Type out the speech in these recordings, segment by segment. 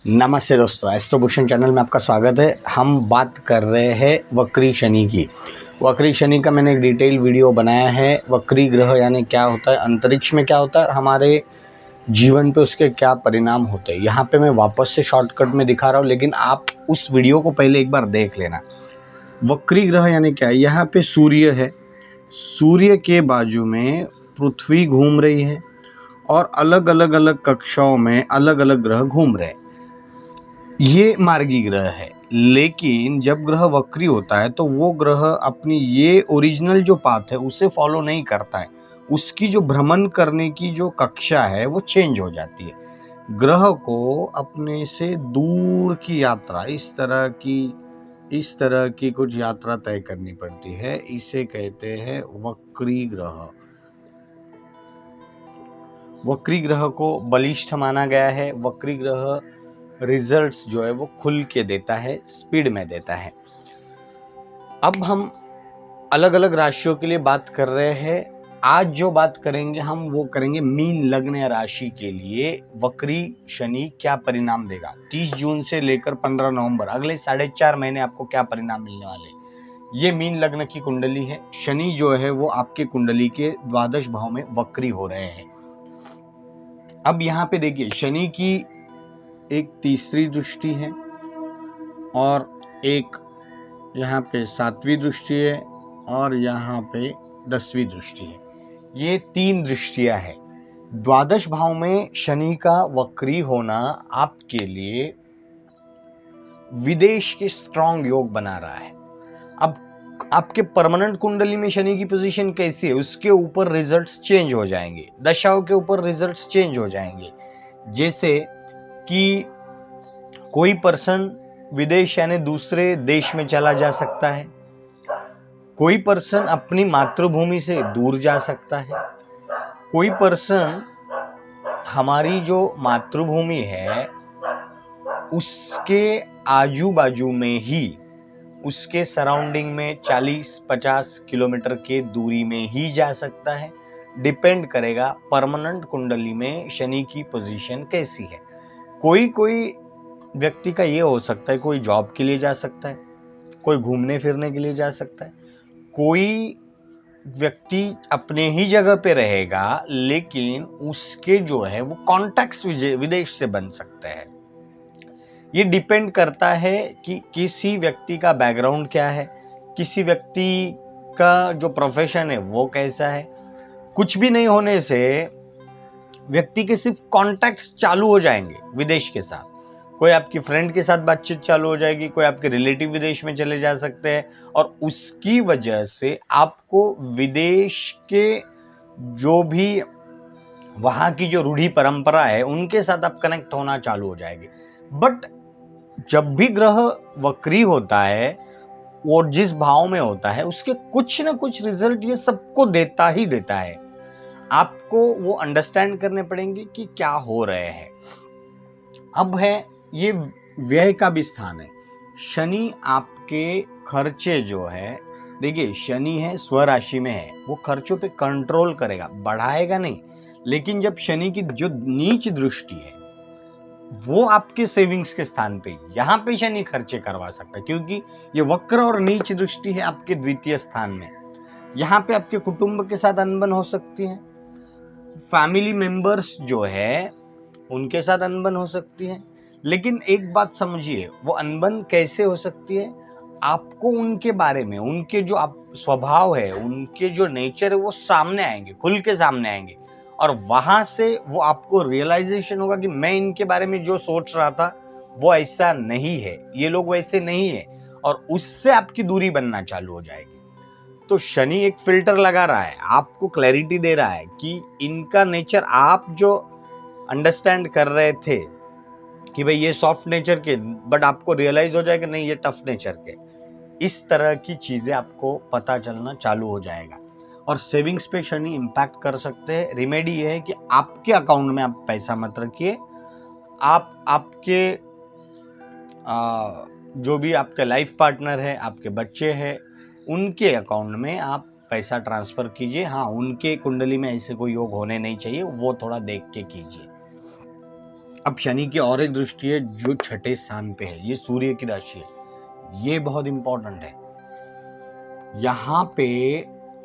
नमस्ते दोस्तों, एस्ट्रोभूषण चैनल में आपका स्वागत है। हम बात कर रहे हैं वक्री शनि की। वक्री शनि का मैंने एक डिटेल वीडियो बनाया है। वक्री ग्रह यानी क्या होता है, अंतरिक्ष में क्या होता है, हमारे जीवन पे उसके क्या परिणाम होते हैं। यहाँ पे मैं वापस से शॉर्टकट में दिखा रहा हूँ, लेकिन आप उस वीडियो को पहले एक बार देख लेना। वक्री ग्रह यानी क्या है, यहाँ पे सूर्य है, सूर्य के बाजू में पृथ्वी घूम रही है और अलग अलग कक्षाओं में अलग अलग ग्रह घूम रहे हैं। ये मार्गी ग्रह है, लेकिन जब ग्रह वक्री होता है तो वो ग्रह अपनी ये ओरिजिनल जो पाथ है उसे फॉलो नहीं करता है। उसकी जो भ्रमण करने की जो कक्षा है वो चेंज हो जाती है। ग्रह को अपने से दूर की यात्रा, इस तरह की कुछ यात्रा तय करनी पड़ती है। इसे कहते हैं वक्री ग्रह। वक्री ग्रह को बलिष्ठ माना गया है। वक्री ग्रह रिजल्ट्स जो है वो खुल के देता है, स्पीड में देता है। अब हम अलग अलग राशियों के लिए बात कर रहे हैं। आज जो बात करेंगे हम वो करेंगे मीन लग्न राशि के लिए वक्री शनि क्या परिणाम देगा। 30 जून से लेकर 15 नवंबर, अगले 4.5 महीने आपको क्या परिणाम मिलने वाले। ये मीन लग्न की कुंडली है। शनि जो है वो आपके कुंडली के द्वादश भाव में वक्री हो रहे हैं। अब यहाँ पे देखिए, शनि की एक तीसरी दृष्टि है और एक यहाँ पे 7वीं दृष्टि है और यहाँ पे 10वीं दृष्टि है। ये 3 दृष्टियां हैं। द्वादश भाव में शनि का वक्री होना आपके लिए विदेश के स्ट्रॉन्ग योग बना रहा है। अब आपके परमानेंट कुंडली में शनि की पोजीशन कैसी है, उसके ऊपर रिजल्ट्स चेंज हो जाएंगे। दशाओं के ऊपर रिजल्ट्स चेंज हो जाएंगे। जैसे कि कोई पर्सन विदेश यानी दूसरे देश में चला जा सकता है, कोई पर्सन अपनी मातृभूमि से दूर जा सकता है, कोई पर्सन हमारी जो मातृभूमि है उसके आजू बाजू में ही, उसके सराउंडिंग में 40-50 किलोमीटर के दूरी में ही जा सकता है। डिपेंड करेगा परमानेंट कुंडली में शनि की पोजीशन कैसी है। कोई व्यक्ति का ये हो सकता है, कोई जॉब के लिए जा सकता है, कोई घूमने फिरने के लिए जा सकता है, कोई व्यक्ति अपने ही जगह पे रहेगा लेकिन उसके जो है वो कॉन्टैक्ट्स विदेश से बन सकते हैं। ये डिपेंड करता है कि किसी व्यक्ति का बैकग्राउंड क्या है, किसी व्यक्ति का जो प्रोफेशन है वो कैसा है। कुछ भी नहीं होने से व्यक्ति के सिर्फ कॉन्टैक्ट्स चालू हो जाएंगे विदेश के साथ। कोई आपकी फ्रेंड के साथ बातचीत चालू हो जाएगी, कोई आपके रिलेटिव विदेश में चले जा सकते हैं और उसकी वजह से आपको विदेश के जो भी वहाँ की जो रूढ़ी परंपरा है उनके साथ आप कनेक्ट होना चालू हो जाएंगे। बट जब भी ग्रह वक्री होता है और जिस भाव में होता है उसके कुछ ना कुछ रिजल्ट ये सबको देता ही देता है। आपको वो अंडरस्टैंड करने पड़ेंगे कि क्या हो रहे हैं। अब है ये व्यय का भी स्थान है। शनि आपके खर्चे जो है, देखिए शनि है स्वराशि में है, वो खर्चों पे कंट्रोल करेगा, बढ़ाएगा नहीं। लेकिन जब शनि की जो नीच दृष्टि है वो आपके सेविंग्स के स्थान पे, यहाँ पे शनि खर्चे करवा सकता है, क्योंकि ये वक्र और नीच दृष्टि है आपके द्वितीय स्थान में। यहाँ पे आपके कुटुंब के साथ अनबन हो सकती है, फैमिली मेंबर्स जो है उनके साथ अनबन हो सकती है। लेकिन एक बात समझिए, वो अनबन कैसे हो सकती है, आपको उनके बारे में, उनके जो आप स्वभाव है, उनके जो नेचर है वो सामने आएंगे, खुल के सामने आएंगे और वहां से वो आपको रियलाइजेशन होगा कि मैं इनके बारे में जो सोच रहा था वो ऐसा नहीं है, ये लोग वैसे नहीं है, और उससे आपकी दूरी बनना चालू हो जाएगी। तो शनि एक फिल्टर लगा रहा है, आपको क्लैरिटी दे रहा है कि इनका नेचर आप जो अंडरस्टैंड कर रहे थे कि भाई ये सॉफ्ट नेचर के, बट आपको रियलाइज हो जाएगा नहीं ये टफ नेचर के। इस तरह की चीजें आपको पता चलना चालू हो जाएगा और सेविंग्स पे शनि इम्पैक्ट कर सकते हैं। रिमेडी ये है कि आपके अकाउंट में आप पैसा मत रखिए, आप आपके जो भी आपके लाइफ पार्टनर है, आपके बच्चे हैं, उनके अकाउंट में आप पैसा ट्रांसफर कीजिए। हाँ, उनके कुंडली में ऐसे कोई योग होने नहीं चाहिए, वो थोड़ा देख के कीजिए। अब शनि की और एक दृष्टि है जो छठे स्थान पे है, ये सूर्य की राशि है, ये बहुत इंपॉर्टेंट है। यहाँ पे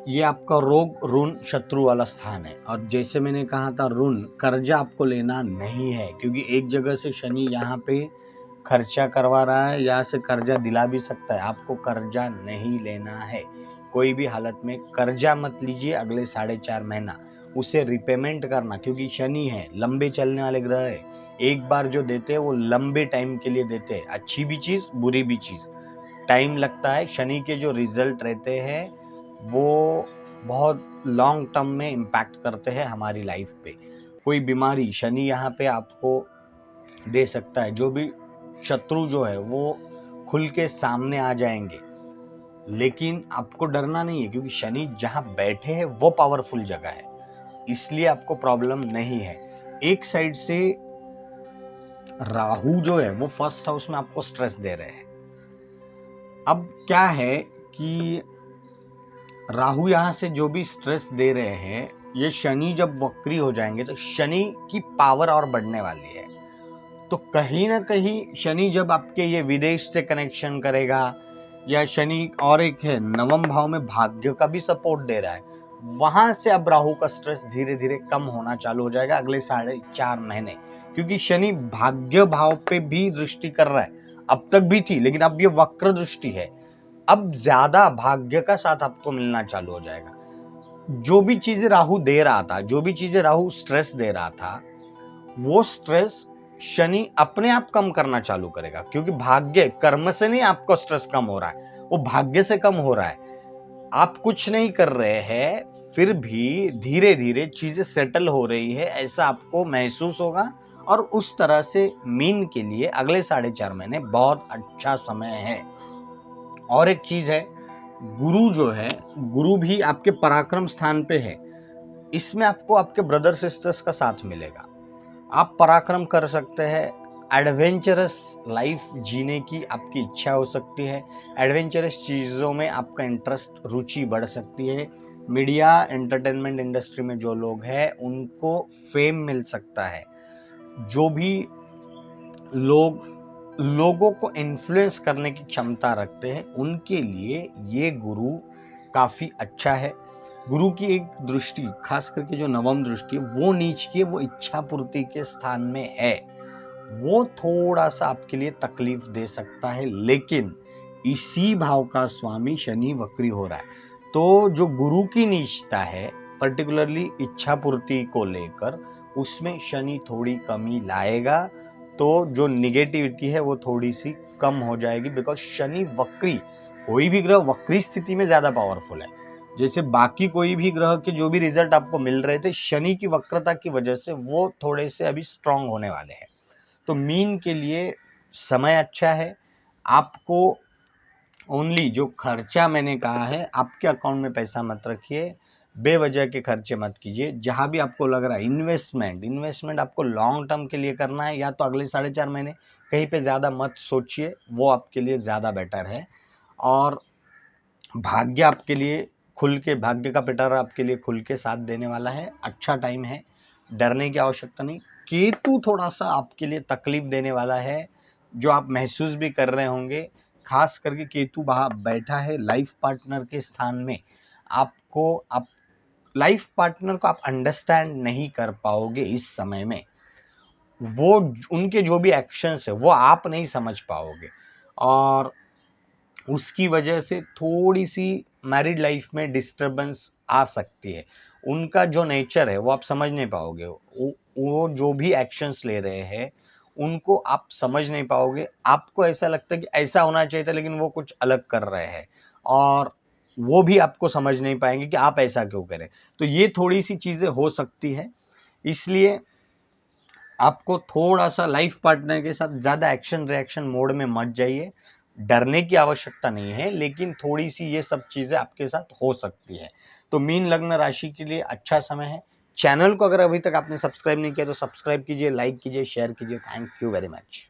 ये आपका रोग ऋण शत्रु वाला स्थान है, और जैसे मैंने कहा था ऋण कर्जा आपको लेना नहीं है, क्योंकि एक जगह से शनि यहाँ पे खर्चा करवा रहा है, यहाँ से कर्जा दिला भी सकता है। आपको कर्जा नहीं लेना है, कोई भी हालत में कर्जा मत लीजिए। अगले 4.5 महीना उसे रिपेमेंट करना, क्योंकि शनि है, लंबे चलने वाले ग्रह है। एक बार जो देते हैं वो लंबे टाइम के लिए देते हैं, अच्छी भी चीज बुरी भी चीज, टाइम लगता है। शनि के जो रिजल्ट रहते हैं वो बहुत लॉन्ग टर्म में इम्पैक्ट करते हैं हमारी लाइफ पे। कोई बीमारी शनि यहाँ पे आपको दे सकता है, जो भी शत्रु जो है वो खुल के सामने आ जाएंगे, लेकिन आपको डरना नहीं है, क्योंकि शनि जहाँ बैठे हैं वो पावरफुल जगह है, इसलिए आपको प्रॉब्लम नहीं है। एक साइड से राहु जो है वो फर्स्ट हाउस में आपको स्ट्रेस दे रहे हैं। अब क्या है कि राहु यहाँ से जो भी स्ट्रेस दे रहे हैं, ये शनि जब वक्री हो जाएंगे तो शनि की पावर और बढ़ने वाली है। तो कहीं ना कहीं शनि जब आपके ये विदेश से कनेक्शन करेगा, या शनि और एक है नवम भाव में भाग्य का भी सपोर्ट दे रहा है, वहां से अब राहु का स्ट्रेस धीरे धीरे कम होना चालू हो जाएगा अगले 4.5 महीने, क्योंकि शनि भाग्य भाव पे भी दृष्टि कर रहा है। अब तक भी थी, लेकिन अब ये वक्र दृष्टि है, अब ज्यादा भाग्य का साथ आपको मिलना चालू हो जाएगा। जो भी चीजें राहु दे रहा था, जो भी चीजें राहु स्ट्रेस दे रहा था, वो स्ट्रेस शनि अपने आप कम करना चालू करेगा, क्योंकि भाग्य कर्म से नहीं आपको स्ट्रेस कम हो रहा है, वो भाग्य से कम हो रहा है। आप कुछ नहीं कर रहे हैं, फिर भी धीरे धीरे चीजें सेटल हो रही है, ऐसा आपको महसूस होगा। और उस तरह से मीन के लिए अगले 4.5 महीने बहुत अच्छा समय है। और एक चीज है, गुरु जो है, गुरु भी आपके पराक्रम स्थान पे है, इसमें आपको आपके ब्रदर सिस्टर्स का साथ मिलेगा। आप पराक्रम कर सकते हैं, एडवेंचरस लाइफ जीने की आपकी इच्छा हो सकती है, एडवेंचरस चीज़ों में आपका इंटरेस्ट रुचि बढ़ सकती है। मीडिया एंटरटेनमेंट इंडस्ट्री में जो लोग हैं उनको फेम मिल सकता है। जो भी लोगों को इन्फ्लुएंस करने की क्षमता रखते हैं, उनके लिए ये गुरु काफ़ी अच्छा है। गुरु की एक दृष्टि, खास करके जो नवम दृष्टि है, वो नीच की है, वो इच्छा पूर्ति के स्थान में है, वो थोड़ा सा आपके लिए तकलीफ दे सकता है। लेकिन इसी भाव का स्वामी शनि वक्री हो रहा है, तो जो गुरु की नीचता है पर्टिकुलरली इच्छा पूर्ति को लेकर, उसमें शनि थोड़ी कमी लाएगा। तो जो निगेटिविटी है वो थोड़ी सी कम हो जाएगी, बिकॉज शनि वक्री, कोई भी ग्रह वक्री स्थिति में ज्यादा पावरफुल है। जैसे बाकी कोई भी ग्रह के जो भी रिजल्ट आपको मिल रहे थे, शनि की वक्रता की वजह से वो थोड़े से अभी स्ट्रांग होने वाले हैं। तो मीन के लिए समय अच्छा है। आपको ओनली जो खर्चा मैंने कहा है, आपके अकाउंट में पैसा मत रखिए, बेवजह के खर्चे मत कीजिए। जहाँ भी आपको लग रहा है इन्वेस्टमेंट आपको लॉन्ग टर्म के लिए करना है, या तो अगले 4.5 महीने, कहीं पे ज़्यादा मत सोचिए, वो आपके लिए ज़्यादा बेटर है। और भाग्य आपके लिए खुल के, भाग्य का पिटारा आपके लिए खुल के साथ देने वाला है, अच्छा टाइम है, डरने की आवश्यकता नहीं। केतु थोड़ा सा आपके लिए तकलीफ देने वाला है, जो आप महसूस भी कर रहे होंगे। खास करके केतु वहाँ बैठा है लाइफ पार्टनर के स्थान में, आप लाइफ पार्टनर को आप अंडरस्टैंड नहीं कर पाओगे इस समय में, वो उनके जो भी एक्शंस है वो आप नहीं समझ पाओगे, और उसकी वजह से थोड़ी सी मैरिड लाइफ में डिस्टरबेंस आ सकती है। उनका जो नेचर है वो आप समझ नहीं पाओगे, वो जो भी एक्शंस ले रहे हैं उनको आप समझ नहीं पाओगे। आपको ऐसा लगता है कि ऐसा होना चाहिए था, लेकिन वो कुछ अलग कर रहे हैं, और वो भी आपको समझ नहीं पाएंगे कि आप ऐसा क्यों करें। तो ये थोड़ी सी चीज़ें हो सकती है, इसलिए आपको थोड़ा सा लाइफ पार्टनर के साथ ज़्यादा एक्शन रिएक्शन मोड में मत जाइए। डरने की आवश्यकता नहीं है, लेकिन थोड़ी सी ये सब चीज़ें आपके साथ हो सकती है। तो मीन लग्न राशि के लिए अच्छा समय है। चैनल को अगर अभी तक आपने सब्सक्राइब नहीं किया तो सब्सक्राइब कीजिए, लाइक कीजिए, शेयर कीजिए। Thank you very much.